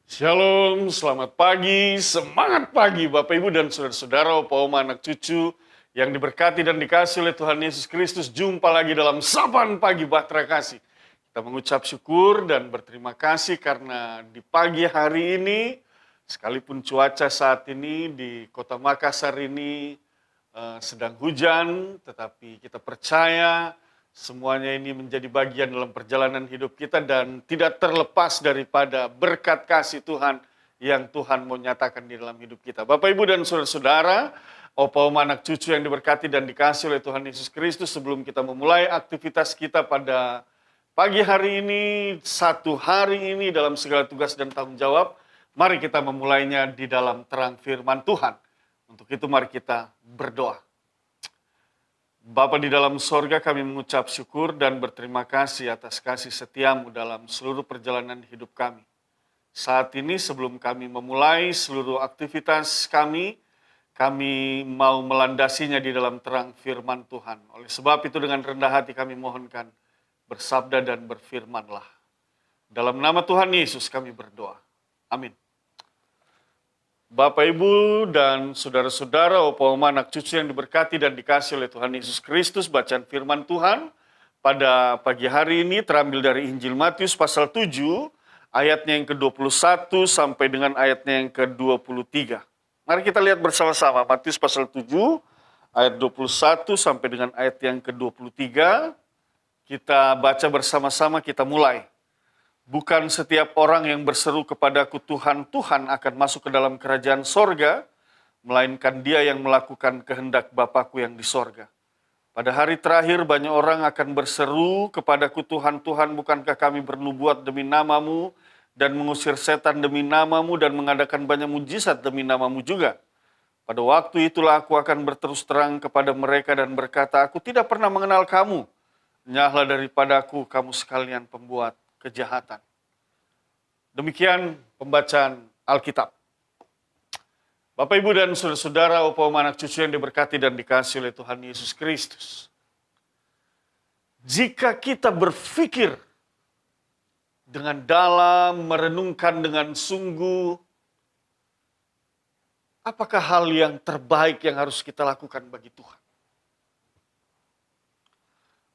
Shalom, selamat pagi, semangat pagi Bapak Ibu dan saudara-saudara, Opa Oma, anak cucu yang diberkati dan dikasihi oleh Tuhan Yesus Kristus. Jumpa lagi dalam Sapaan Pagi Bahtera Kasih. Kita mengucap syukur dan berterima kasih karena di pagi hari ini, sekalipun cuaca saat ini di kota Makassar ini sedang hujan, tetapi kita percaya semuanya ini menjadi bagian dalam perjalanan hidup kita dan tidak terlepas daripada berkat kasih Tuhan yang Tuhan mau nyatakan di dalam hidup kita. Bapak, Ibu, dan saudara-saudara, Opa, Oma, anak cucu yang diberkati dan dikasihi oleh Tuhan Yesus Kristus, sebelum kita memulai aktivitas kita pada pagi hari ini, satu hari ini dalam segala tugas dan tanggung jawab, mari kita memulainya di dalam terang firman Tuhan. Untuk itu mari kita berdoa. Bapa di dalam sorga, kami mengucap syukur dan berterima kasih atas kasih setiamu dalam seluruh perjalanan hidup kami. Saat ini sebelum kami memulai seluruh aktivitas kami mau melandasinya di dalam terang firman Tuhan. Oleh sebab itu dengan rendah hati kami mohonkan, bersabda dan berfirmanlah. Dalam nama Tuhan Yesus kami berdoa. Amin. Bapak, Ibu, dan saudara-saudara, Opa, Oma, anak cucu yang diberkati dan dikasihi oleh Tuhan Yesus Kristus, bacaan firman Tuhan pada pagi hari ini terambil dari Injil Matius pasal 7, ayatnya yang ke-21 sampai dengan ayatnya yang ke-23. Mari kita lihat bersama-sama Matius pasal 7, ayat 21 sampai dengan ayat yang ke-23. Kita baca bersama-sama, kita mulai. Bukan setiap orang yang berseru kepadaku Tuhan, Tuhan akan masuk ke dalam kerajaan sorga, melainkan dia yang melakukan kehendak Bapakku yang di sorga. Pada hari terakhir banyak orang akan berseru kepadaku Tuhan, Tuhan, bukankah kami bernubuat demi namamu dan mengusir setan demi namamu dan mengadakan banyak mujizat demi namamu juga. Pada waktu itulah aku akan berterus terang kepada mereka dan berkata, aku tidak pernah mengenal kamu. Nyahlah daripadaku kamu sekalian pembuat kejahatan. Demikian pembacaan Alkitab. Bapak, Ibu, dan saudara-saudara, Opa, Oma, anak cucu yang diberkati dan dikasihi oleh Tuhan Yesus Kristus. Jika kita berpikir dengan dalam, merenungkan dengan sungguh, apakah hal yang terbaik yang harus kita lakukan bagi Tuhan?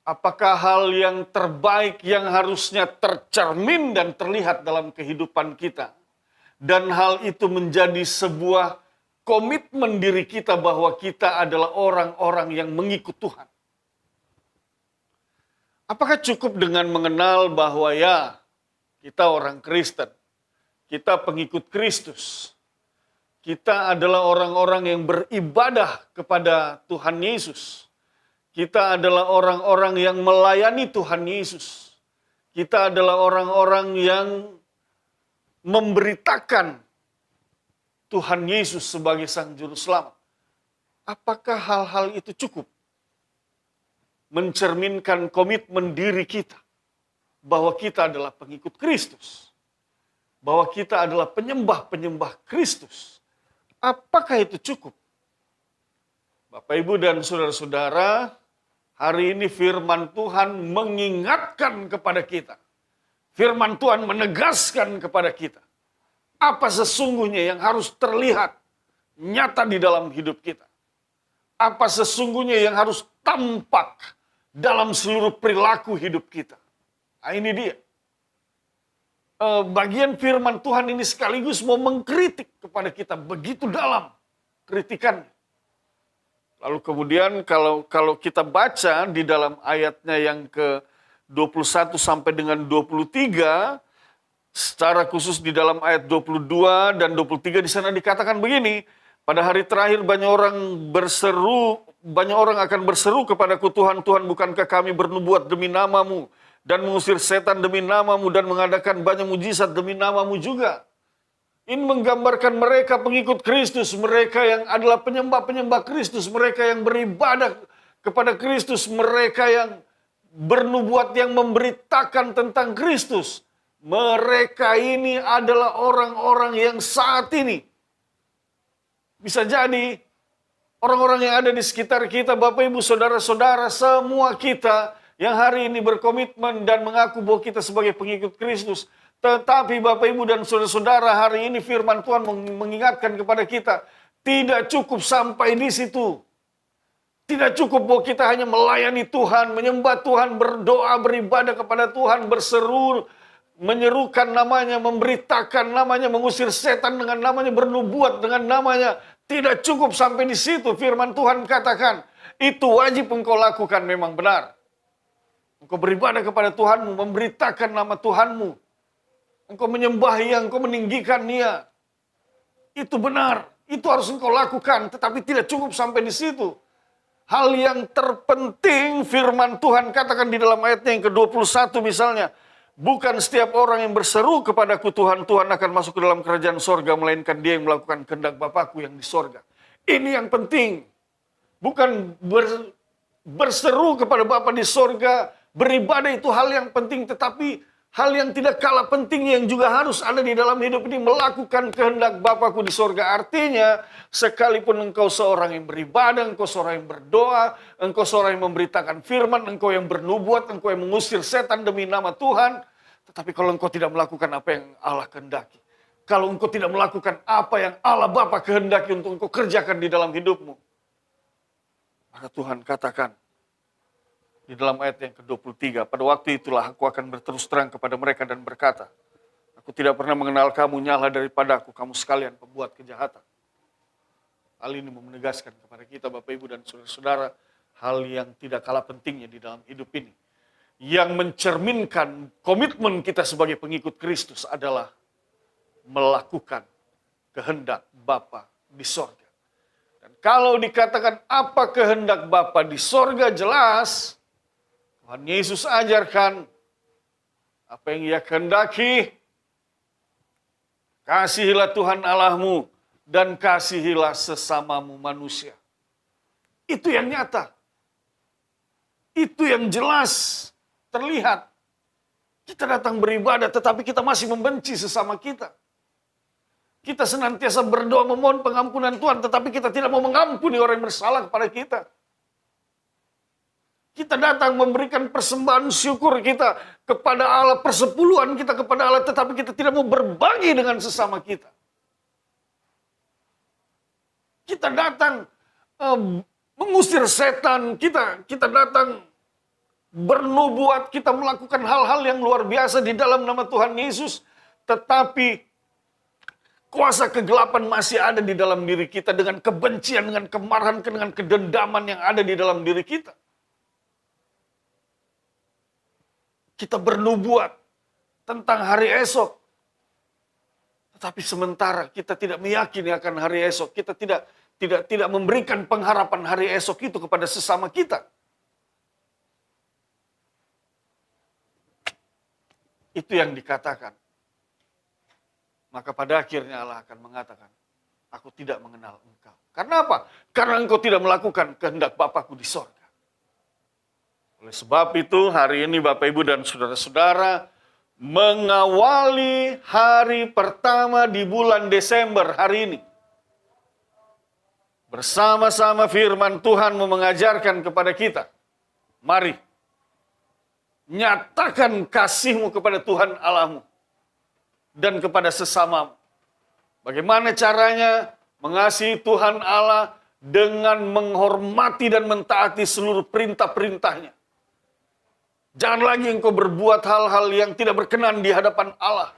Apakah hal yang terbaik yang harusnya tercermin dan terlihat dalam kehidupan kita? Dan hal itu menjadi sebuah komitmen diri kita bahwa kita adalah orang-orang yang mengikut Tuhan. Apakah cukup dengan mengenal bahwa ya, kita orang Kristen, kita pengikut Kristus, kita adalah orang-orang yang beribadah kepada Tuhan Yesus. Kita adalah orang-orang yang melayani Tuhan Yesus. Kita adalah orang-orang yang memberitakan Tuhan Yesus sebagai Sang Juru Selamat. Apakah hal-hal itu cukup mencerminkan komitmen diri kita bahwa kita adalah pengikut Kristus, bahwa kita adalah penyembah-penyembah Kristus? Apakah itu cukup? Bapak, Ibu, dan saudara-saudara, hari ini firman Tuhan mengingatkan kepada kita. Firman Tuhan menegaskan kepada kita. Apa sesungguhnya yang harus terlihat nyata di dalam hidup kita. Apa sesungguhnya yang harus tampak dalam seluruh perilaku hidup kita. Nah, ini dia. Bagian firman Tuhan ini sekaligus mau mengkritik kepada kita. Begitu dalam kritikannya. Lalu kemudian kalau kita baca di dalam ayatnya yang ke-21 sampai dengan 23, secara khusus di dalam ayat 22 dan 23 di sana dikatakan begini, pada hari terakhir banyak orang akan berseru kepadaku, Tuhan, Tuhan, bukankah kami bernubuat demi namamu dan mengusir setan demi namamu dan mengadakan banyak mujizat demi namamu juga. Ini menggambarkan mereka pengikut Kristus, mereka yang adalah penyembah-penyembah Kristus, mereka yang beribadah kepada Kristus, mereka yang bernubuat, yang memberitakan tentang Kristus. Mereka ini adalah orang-orang yang saat ini, bisa jadi orang-orang yang ada di sekitar kita, Bapak, Ibu, saudara-saudara, semua kita yang hari ini berkomitmen dan mengaku bahwa kita sebagai pengikut Kristus. Tetapi Bapak Ibu dan saudara-saudara, hari ini firman Tuhan mengingatkan kepada kita, tidak cukup sampai di situ. Tidak cukup bahwa kita hanya melayani Tuhan, menyembah Tuhan, berdoa, beribadah kepada Tuhan, berseru, menyerukan namanya, memberitakan namanya, mengusir setan dengan namanya, bernubuat dengan namanya. Tidak cukup sampai di situ. Firman Tuhan katakan, itu wajib engkau lakukan, memang benar. Engkau beribadah kepada Tuhanmu, memberitakan nama Tuhanmu. Engkau menyembah Dia, engkau meninggikan Dia. Itu benar, itu harus engkau lakukan. Tetapi tidak cukup sampai di situ. Hal yang terpenting firman Tuhan katakan di dalam ayatnya yang ke-21 misalnya. Bukan setiap orang yang berseru kepadaku Tuhan, Tuhan akan masuk ke dalam kerajaan sorga, melainkan dia yang melakukan kehendak Bapakku yang di sorga. Ini yang penting. Bukan berseru kepada Bapa di sorga, beribadah itu hal yang penting, tetapi hal yang tidak kalah pentingnya yang juga harus ada di dalam hidup ini, melakukan kehendak Bapakku di sorga. Artinya, sekalipun engkau seorang yang beribadah, engkau seorang yang berdoa, engkau seorang yang memberitakan firman, engkau yang bernubuat, engkau yang mengusir setan demi nama Tuhan, tetapi kalau engkau tidak melakukan apa yang Allah kehendaki, kalau engkau tidak melakukan apa yang Allah Bapa kehendaki untuk engkau kerjakan di dalam hidupmu, maka Tuhan katakan, di dalam ayat yang ke-23, pada waktu itulah aku akan berterus terang kepada mereka dan berkata, aku tidak pernah mengenal kamu, nyala daripadaku, kamu sekalian pembuat kejahatan. Hal ini menegaskan kepada kita Bapak Ibu dan saudara-saudara, hal yang tidak kalah pentingnya di dalam hidup ini. Yang mencerminkan komitmen kita sebagai pengikut Kristus adalah melakukan kehendak Bapa di sorga. Dan kalau dikatakan apa kehendak Bapa di sorga, jelas Tuhan Yesus ajarkan apa yang Ia kehendaki. Kasihilah Tuhan Allahmu dan kasihilah sesamamu manusia. Itu yang nyata. Itu yang jelas terlihat. Kita datang beribadah tetapi kita masih membenci sesama kita. Kita senantiasa berdoa memohon pengampunan Tuhan tetapi kita tidak mau mengampuni orang yang bersalah kepada kita. Kita datang memberikan persembahan syukur kita kepada Allah, persepuluhan kita kepada Allah, tetapi kita tidak mau berbagi dengan sesama kita. Kita datang mengusir setan, kita datang bernubuat, kita melakukan hal-hal yang luar biasa di dalam nama Tuhan Yesus, tetapi kuasa kegelapan masih ada di dalam diri kita dengan kebencian, dengan kemarahan, dengan kedendaman yang ada di dalam diri kita. Kita bernubuat tentang hari esok. Tetapi sementara kita tidak meyakini akan hari esok, kita tidak memberikan pengharapan hari esok itu kepada sesama kita. Itu yang dikatakan. Maka pada akhirnya Allah akan mengatakan, aku tidak mengenal engkau. Karena apa? Karena engkau tidak melakukan kehendak Bapakku di sorga. Oleh sebab itu hari ini Bapak Ibu dan saudara-saudara mengawali hari pertama di bulan Desember hari ini. Bersama-sama firman Tuhan mengajarkan kepada kita. Mari nyatakan kasihmu kepada Tuhan Allahmu dan kepada sesamamu. Bagaimana caranya mengasihi Tuhan Allah dengan menghormati dan mentaati seluruh perintah-perintahnya. Jangan lagi engkau berbuat hal-hal yang tidak berkenan di hadapan Allah.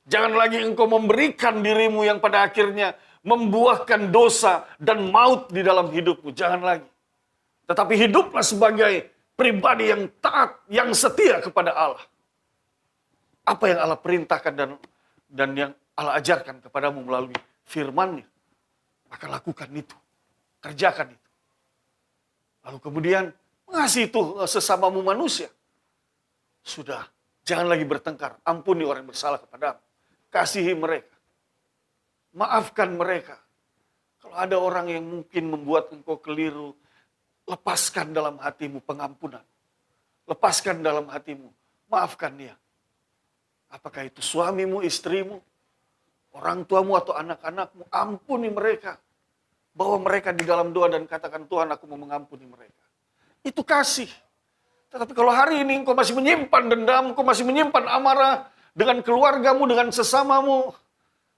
Jangan lagi engkau memberikan dirimu yang pada akhirnya membuahkan dosa dan maut di dalam hidupmu. Jangan lagi. Tetapi hiduplah sebagai pribadi yang taat, yang setia kepada Allah. Apa yang Allah perintahkan dan yang Allah ajarkan kepadamu melalui firman-Nya, maka lakukan itu. Kerjakan itu. Lalu kemudian mengasihi itu sesamamu manusia. Sudah, jangan lagi bertengkar. Ampuni orang yang bersalah kepadamu. Kasihi mereka. Maafkan mereka. Kalau ada orang yang mungkin membuat engkau keliru, lepaskan dalam hatimu pengampunan. Lepaskan dalam hatimu. Maafkan dia. Apakah itu suamimu, istrimu, orang tuamu atau anak-anakmu. Ampuni mereka. Bawa mereka di dalam doa dan katakan, Tuhan aku mau mengampuni mereka. Itu kasih. Tetapi kalau hari ini engkau masih menyimpan dendam, engkau masih menyimpan amarah dengan keluargamu, dengan sesamamu,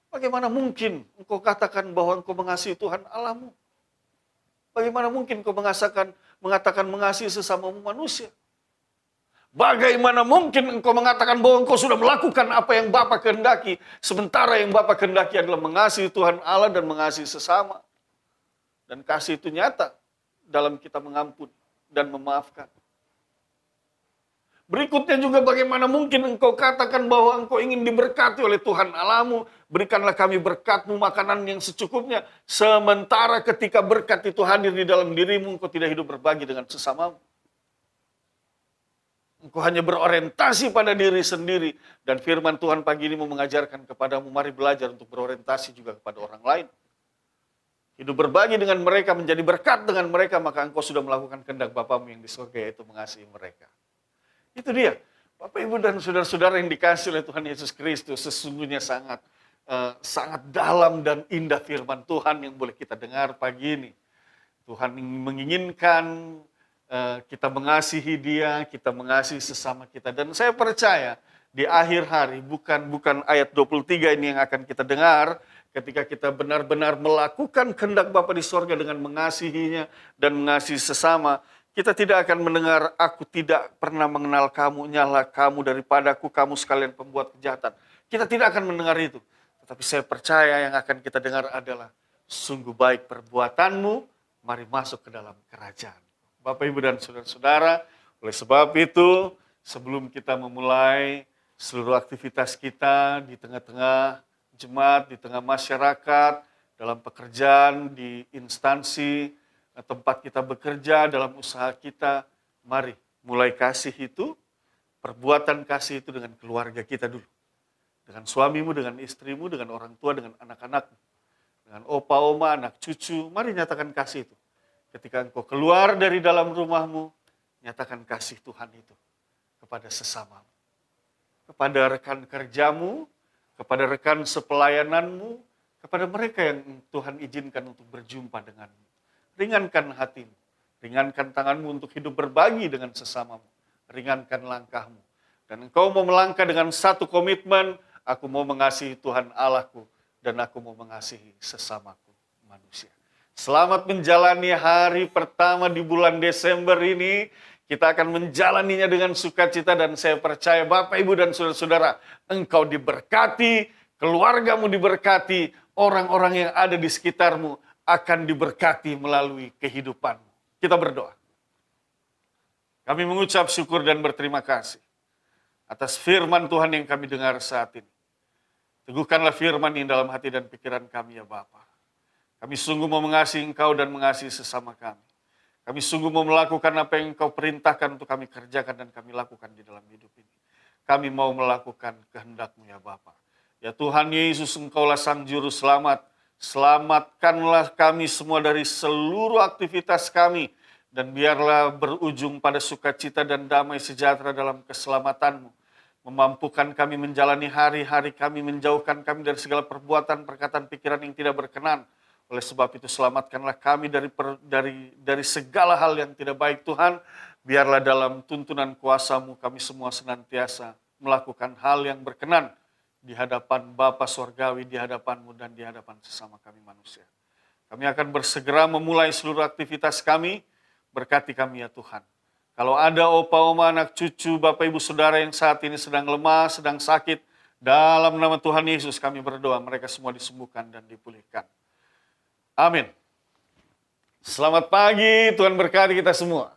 bagaimana mungkin engkau katakan bahwa engkau mengasihi Tuhan Allahmu? Bagaimana mungkin engkau mengatakan mengasihi sesamamu manusia? Bagaimana mungkin engkau mengatakan bahwa engkau sudah melakukan apa yang Bapa kehendaki, sementara yang Bapa kehendaki adalah mengasihi Tuhan Allah dan mengasihi sesama. Dan kasih itu nyata dalam kita mengampuni dan memaafkan. Berikutnya juga bagaimana mungkin engkau katakan bahwa engkau ingin diberkati oleh Tuhan Allahmu, berikanlah kami berkat-Mu, makanan yang secukupnya, sementara ketika berkat itu hadir di dalam dirimu, engkau tidak hidup berbagi dengan sesamamu. Engkau hanya berorientasi pada diri sendiri. Dan firman Tuhan pagi ini mau mengajarkan kepadamu, mari belajar untuk berorientasi juga kepada orang lain. Hidup berbagi dengan mereka, menjadi berkat dengan mereka, maka engkau sudah melakukan kehendak Bapamu yang di surga, yaitu mengasihi mereka. Itu dia. Bapak, Ibu, dan saudara-saudara yang dikasih oleh Tuhan Yesus Kristus, sesungguhnya sangat dalam dan indah firman Tuhan yang boleh kita dengar pagi ini. Tuhan menginginkan kita mengasihi Dia, kita mengasihi sesama kita. Dan saya percaya di akhir hari, bukan ayat 23 ini yang akan kita dengar, ketika kita benar-benar melakukan kehendak Bapa di sorga dengan mengasihinya dan mengasihi sesama, kita tidak akan mendengar, aku tidak pernah mengenal kamu, nyalah kamu daripadaku, kamu sekalian pembuat kejahatan. Kita tidak akan mendengar itu. Tetapi saya percaya yang akan kita dengar adalah, sungguh baik perbuatanmu, mari masuk ke dalam kerajaan. Bapak, Ibu, dan saudara-saudara, oleh sebab itu, sebelum kita memulai seluruh aktivitas kita di tengah-tengah jemaat, di tengah masyarakat, dalam pekerjaan, di instansi, tempat kita bekerja, dalam usaha kita, mari mulai kasih itu, perbuatan kasih itu dengan keluarga kita dulu. Dengan suamimu, dengan istrimu, dengan orang tua, dengan anak-anakmu. Dengan opa, oma, anak cucu, mari nyatakan kasih itu. Ketika engkau keluar dari dalam rumahmu, nyatakan kasih Tuhan itu kepada sesamamu. Kepada rekan kerjamu, kepada rekan sepelayananmu, kepada mereka yang Tuhan izinkan untuk berjumpa denganmu. Ringankan hatimu, ringankan tanganmu untuk hidup berbagi dengan sesamamu. Ringankan langkahmu. Dan engkau mau melangkah dengan satu komitmen, aku mau mengasihi Tuhan Allahku, dan aku mau mengasihi sesamaku manusia. Selamat menjalani hari pertama di bulan Desember ini. Kita akan menjalaninya dengan sukacita dan saya percaya Bapak, Ibu, dan saudara-saudara, engkau diberkati, keluargamu diberkati, orang-orang yang ada di sekitarmu akan diberkati melalui kehidupanmu. Kita berdoa. Kami mengucap syukur dan berterima kasih atas firman Tuhan yang kami dengar saat ini. Teguhkanlah firman ini dalam hati dan pikiran kami ya Bapa. Kami sungguh mau mengasihi Engkau dan mengasihi sesama kami. Kami sungguh mau melakukan apa yang Engkau perintahkan untuk kami kerjakan dan kami lakukan di dalam hidup ini. Kami mau melakukan kehendak-Mu ya Bapa. Ya Tuhan Yesus, Engkaulah Sang Juru Selamat. Selamatkanlah kami semua dari seluruh aktivitas kami. Dan biarlah berujung pada sukacita dan damai sejahtera dalam keselamatan-Mu. Memampukan kami menjalani hari-hari kami, menjauhkan kami dari segala perbuatan, perkataan, pikiran yang tidak berkenan. Oleh sebab itu selamatkanlah kami dari segala hal yang tidak baik Tuhan. Biarlah dalam tuntunan kuasa-Mu kami semua senantiasa melakukan hal yang berkenan di hadapan Bapa Sorgawi, di hadapan-Mu dan di hadapan sesama kami manusia. Kami akan bersegera memulai seluruh aktivitas kami. Berkati kami ya Tuhan. Kalau ada opa, oma, anak cucu, Bapak, Ibu, Saudara yang saat ini sedang lemah, sedang sakit, dalam nama Tuhan Yesus kami berdoa mereka semua disembuhkan dan dipulihkan. Amin. Selamat pagi, Tuhan berkati kita semua.